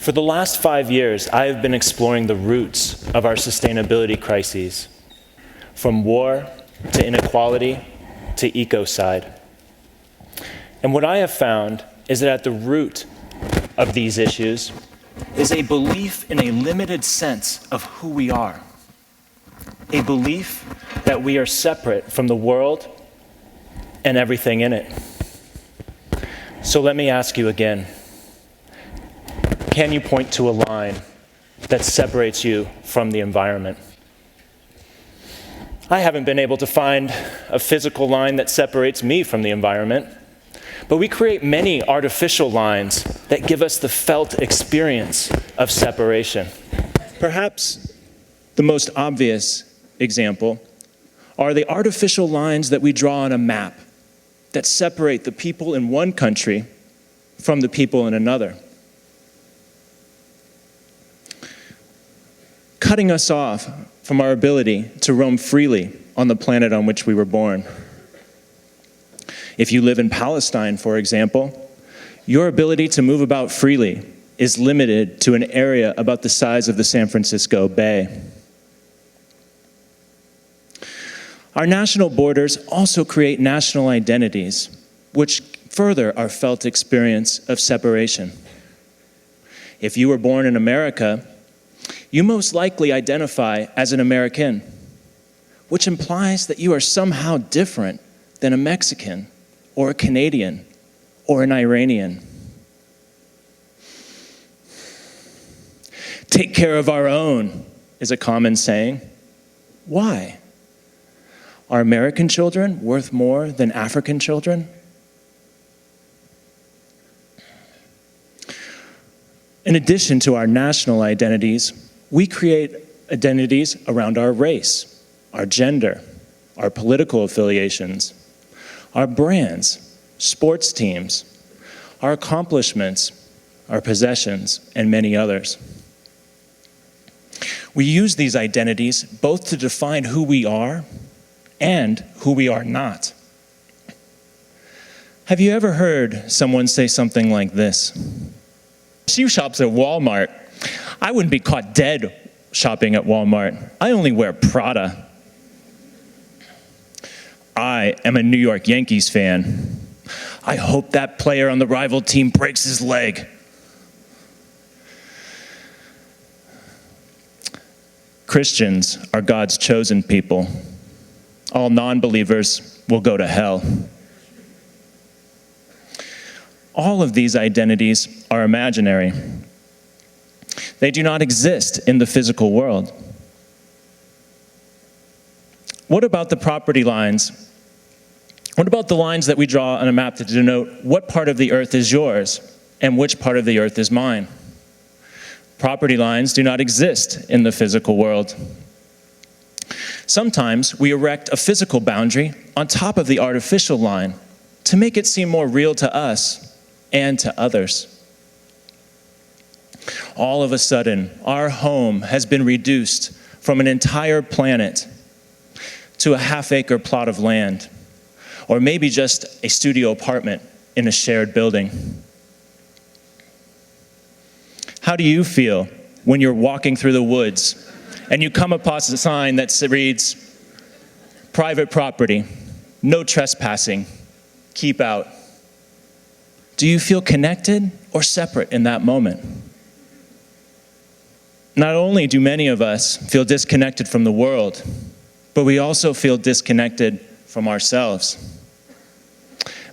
For the last 5 years, I have been exploring the roots of our sustainability crises, from war to inequality to ecocide. And what I have found is that at the root of these issues is a belief in a limited sense of who we are, a belief that we are separate from the world and everything in it. So let me ask you again. Can you point to a line that separates you from the environment? I haven't been able to find a physical line that separates me from the environment, but we create many artificial lines that give us the felt experience of separation. Perhaps the most obvious example are the artificial lines that we draw on a map that separate the people in one country from the people in another, cutting us off from our ability to roam freely on the planet on which we were born. If you live in Palestine, for example, your ability to move about freely is limited to an area about the size of the San Francisco Bay. Our national borders also create national identities, which further our felt experience of separation. If you were born in America, you most likely identify as an American, which implies that you are somehow different than a Mexican or a Canadian or an Iranian. Take care of our own is a common saying. Why? Are American children worth more than African children? In addition to our national identities, we create identities around our race, our gender, our political affiliations, our brands, sports teams, our accomplishments, our possessions, and many others. We use these identities both to define who we are and who we are not. Have you ever heard someone say something like this? She shops at Walmart. I wouldn't be caught dead shopping at Walmart. I only wear Prada. I am a New York Yankees fan. I hope that player on the rival team breaks his leg. Christians are God's chosen people. All non-believers will go to hell. All of these identities are imaginary. They do not exist in the physical world. What about the property lines? What about the lines that we draw on a map to denote what part of the earth is yours and which part of the earth is mine? Property lines do not exist in the physical world. Sometimes we erect a physical boundary on top of the artificial line to make it seem more real to us and to others. All of a sudden, our home has been reduced from an entire planet to a half-acre plot of land, or maybe just a studio apartment in a shared building. How do you feel when you're walking through the woods and you come across a sign that reads, "Private property, no trespassing, keep out"? Do you feel connected or separate in that moment? Not only do many of us feel disconnected from the world, but we also feel disconnected from ourselves.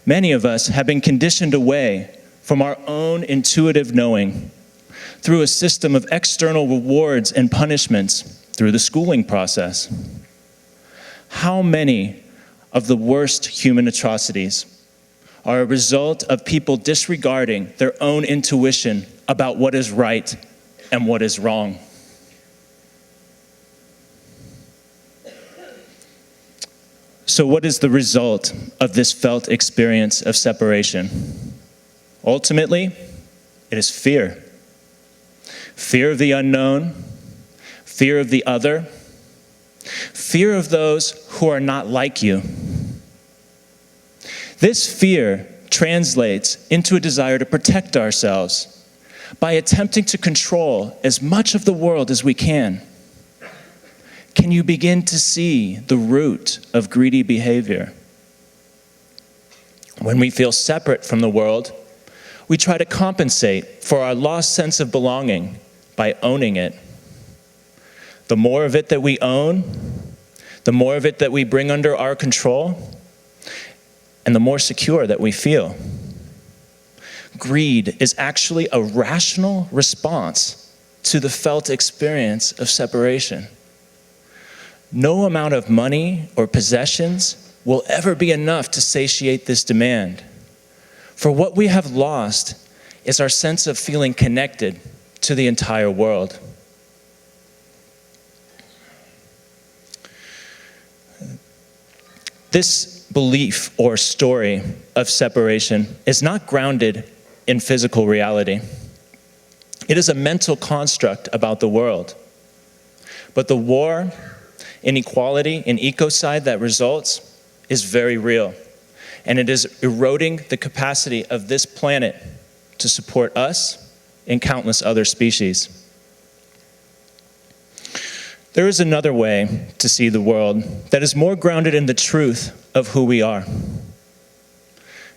Many of us have been conditioned away from our own intuitive knowing through a system of external rewards and punishments through the schooling process. How many of the worst human atrocities are a result of people disregarding their own intuition about what is right and what is wrong? So what is the result of this felt experience of separation? Ultimately, it is fear. Fear of the unknown, fear of the other, fear of those who are not like you. This fear translates into a desire to protect ourselves by attempting to control as much of the world as we can, can you begin to see the root of greedy behavior? When we feel separate from the world, we try to compensate for our lost sense of belonging by owning it. The more of it that we own, the more of it that we bring under our control, and the more secure that we feel. Greed is actually a rational response to the felt experience of separation. No amount of money or possessions will ever be enough to satiate this demand. For what we have lost is our sense of feeling connected to the entire world. This belief or story of separation is not grounded in physical reality. It is a mental construct about the world. But the war, inequality, and ecocide that results is very real, and it is eroding the capacity of this planet to support us and countless other species. There is another way to see the world that is more grounded in the truth of who we are.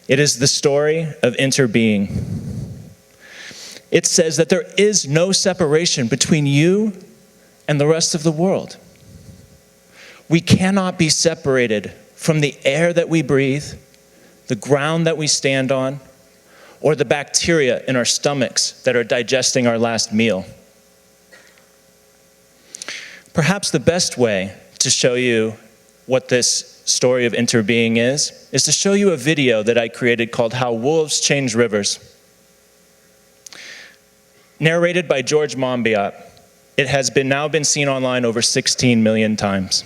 It is the story of interbeing. It says that there is no separation between you and the rest of the world. We cannot be separated from the air that we breathe, the ground that we stand on, or the bacteria in our stomachs that are digesting our last meal. Perhaps the best way to show you what this story of interbeing is to show you a video that I created called How Wolves Change Rivers. Narrated by George Monbiot, it has now been seen online over 16 million times.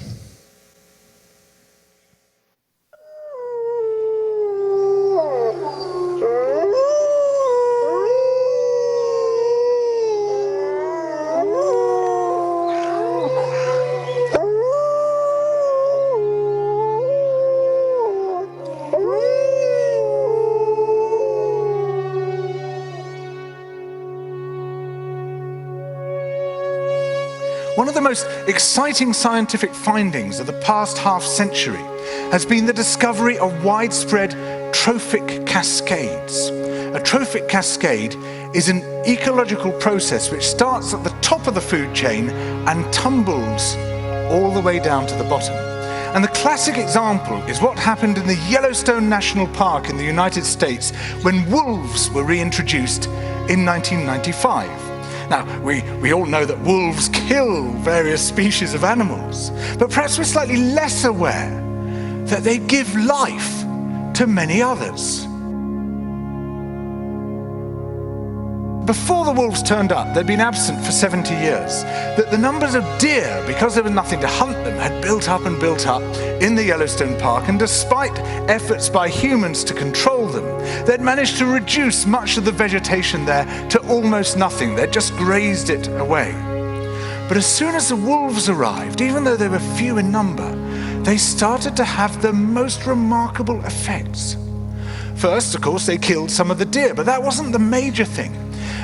One of the most exciting scientific findings of the past half-century has been the discovery of widespread trophic cascades. A trophic cascade is an ecological process which starts at the top of the food chain and tumbles all the way down to the bottom. And the classic example is what happened in the Yellowstone National Park in the United States when wolves were reintroduced in 1995. Now, we all know that wolves kill various species of animals, but perhaps we're slightly less aware that they give life to many others. Before the wolves turned up, they'd been absent for 70 years, that the numbers of deer, because there was nothing to hunt them, had built up in the Yellowstone Park, and despite efforts by humans to control them, they'd managed to reduce much of the vegetation there to almost nothing. They'd just grazed it away. But as soon as the wolves arrived, even though they were few in number, they started to have the most remarkable effects. First, of course, they killed some of the deer, but that wasn't the major thing.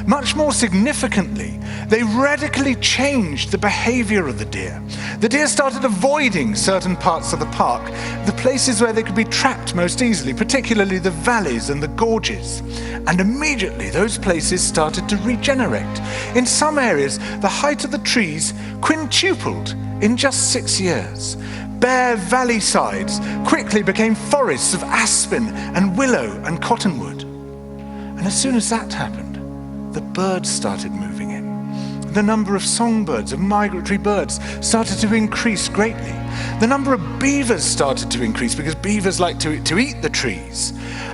Much more significantly, they radically changed the behavior of the deer. The deer started avoiding certain parts of the park, the places where they could be trapped most easily, particularly the valleys and the gorges. And immediately those places started to regenerate. In some areas, the height of the trees quintupled in just 6 years. Bare valley sides quickly became forests of aspen and willow and cottonwood. And as soon as that happened, the birds started moving in. The number of songbirds, of migratory birds, started to increase greatly. The number of beavers started to increase because beavers like to eat the trees.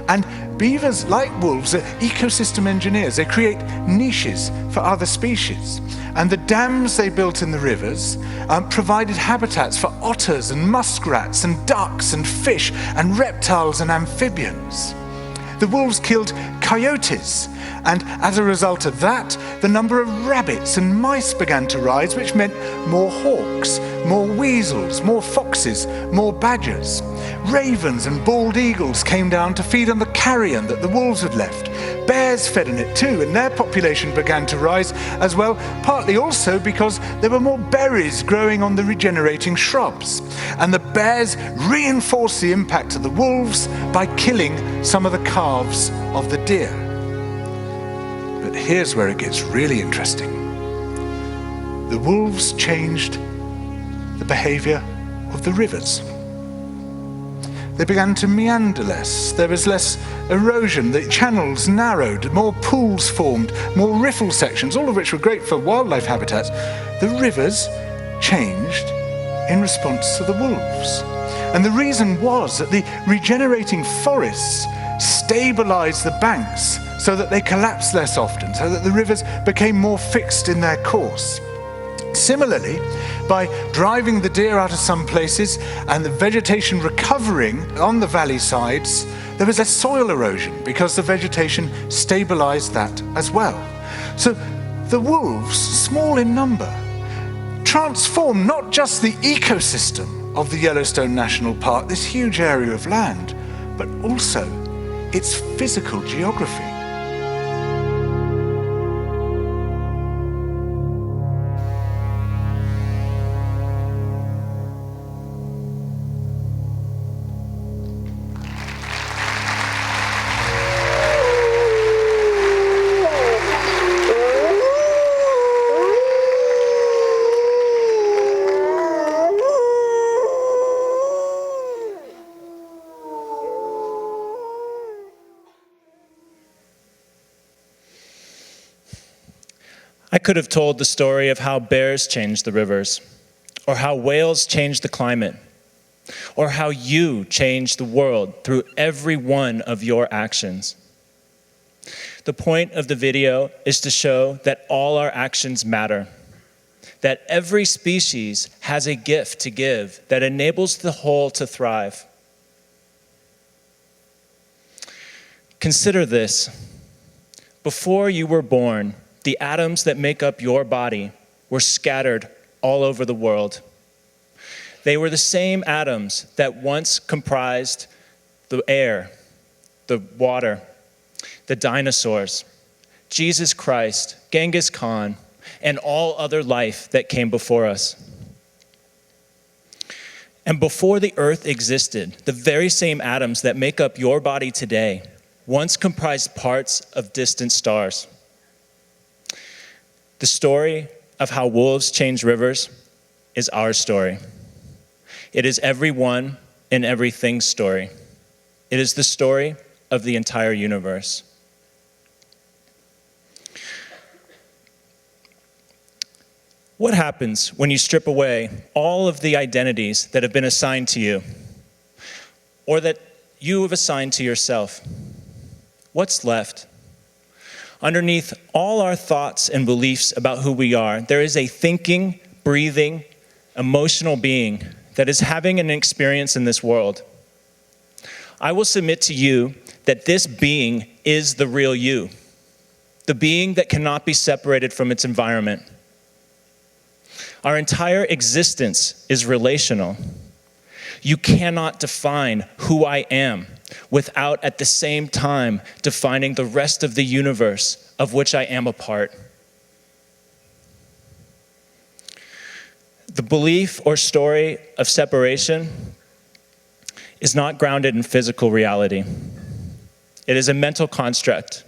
And beavers, like wolves, are ecosystem engineers. They create niches for other species. And the dams they built in the rivers provided habitats for otters and muskrats and ducks and fish and reptiles and amphibians. The wolves killed coyotes And as a result of that, the number of rabbits and mice began to rise, which meant more hawks, more weasels, more foxes, more badgers. Ravens and bald eagles came down to feed on the carrion that the wolves had left. Bears fed on it too, and their population began to rise as well, partly also because there were more berries growing on the regenerating shrubs. And the bears reinforced the impact of the wolves by killing some of the calves of the deer. But here's where it gets really interesting. The wolves changed the behavior of the rivers. They began to meander less. There was less erosion. The channels narrowed, more pools formed, more riffle sections, all of which were great for wildlife habitats. The rivers changed in response to the wolves. And the reason was that the regenerating forests stabilized the banks so that they collapsed less often, so that the rivers became more fixed in their course. Similarly, by driving the deer out of some places and the vegetation recovering on the valley sides, there was less soil erosion because the vegetation stabilized that as well. So the wolves, small in number, transformed not just the ecosystem of the Yellowstone National Park, this huge area of land, but also its physical geography. I could have told the story of how bears changed the rivers, or how whales changed the climate, or how you changed the world through every one of your actions. The point of the video is to show that all our actions matter, that every species has a gift to give that enables the whole to thrive. Consider this. Before you were born, the atoms that make up your body were scattered all over the world. They were the same atoms that once comprised the air, the water, the dinosaurs, Jesus Christ, Genghis Khan, and all other life that came before us. And before the earth existed, the very same atoms that make up your body today once comprised parts of distant stars. The story of how wolves change rivers is our story. It is everyone and everything's story. It is the story of the entire universe. What happens when you strip away all of the identities that have been assigned to you, or that you have assigned to yourself? What's left? Underneath all our thoughts and beliefs about who we are, there is a thinking, breathing, emotional being that is having an experience in this world. I will submit to you that this being is the real you, the being that cannot be separated from its environment. Our entire existence is relational. You cannot define who I am without at the same time defining the rest of the universe of which I am a part. The belief or story of separation is not grounded in physical reality. It is a mental construct.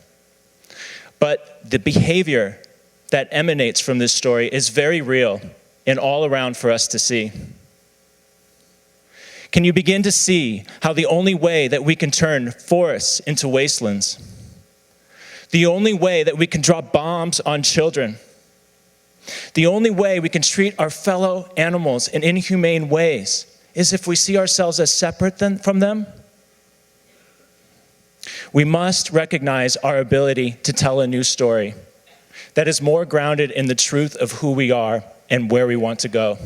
But the behavior that emanates from this story is very real and all around for us to see. Can you begin to see how the only way that we can turn forests into wastelands, the only way that we can drop bombs on children, the only way we can treat our fellow animals in inhumane ways is if we see ourselves as separate from them? We must recognize our ability to tell a new story that is more grounded in the truth of who we are and where we want to go.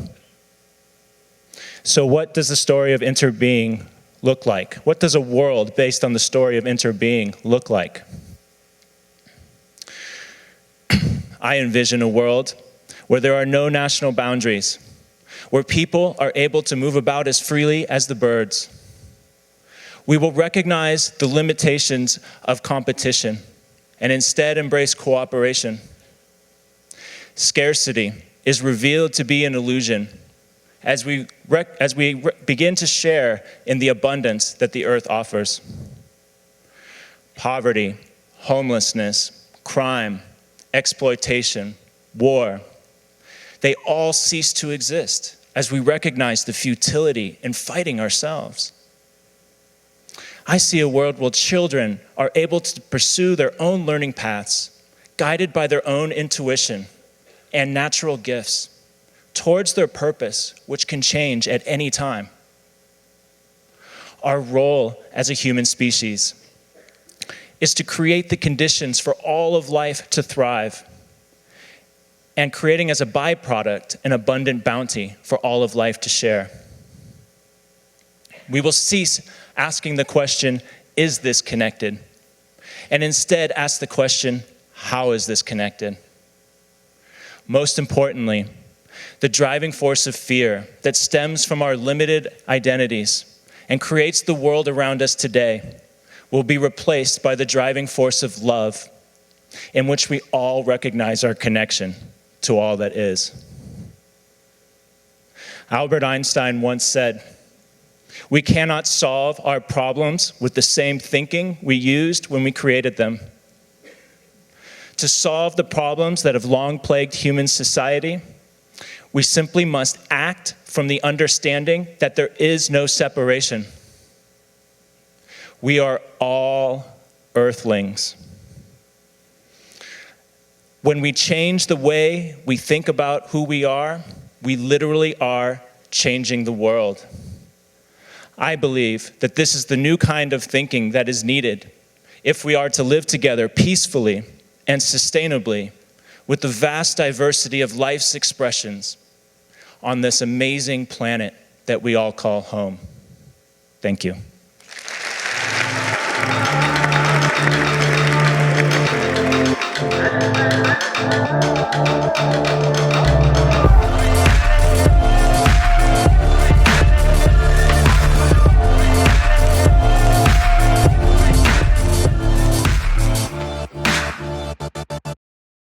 So what does the story of interbeing look like? What does a world based on the story of interbeing look like? I envision a world where there are no national boundaries, where people are able to move about as freely as the birds. We will recognize the limitations of competition and instead embrace cooperation. Scarcity is revealed to be an illusion as we begin to share in the abundance that the earth offers. Poverty, homelessness, crime, exploitation, war, they all cease to exist as we recognize the futility in fighting ourselves. I see a world where children are able to pursue their own learning paths, guided by their own intuition and natural gifts, towards their purpose, which can change at any time. Our role as a human species is to create the conditions for all of life to thrive, and creating as a byproduct an abundant bounty for all of life to share. We will cease asking the question, is this connected? And instead ask the question, how is this connected? Most importantly, the driving force of fear that stems from our limited identities and creates the world around us today will be replaced by the driving force of love, in which we all recognize our connection to all that is. Albert Einstein once said, "We cannot solve our problems with the same thinking we used when we created them. To solve the problems that have long plagued human society, we simply must act from the understanding that there is no separation. We are all earthlings." When we change the way we think about who we are, we literally are changing the world. I believe that this is the new kind of thinking that is needed if we are to live together peacefully and sustainably with the vast diversity of life's expressions on this amazing planet that we all call home. Thank you.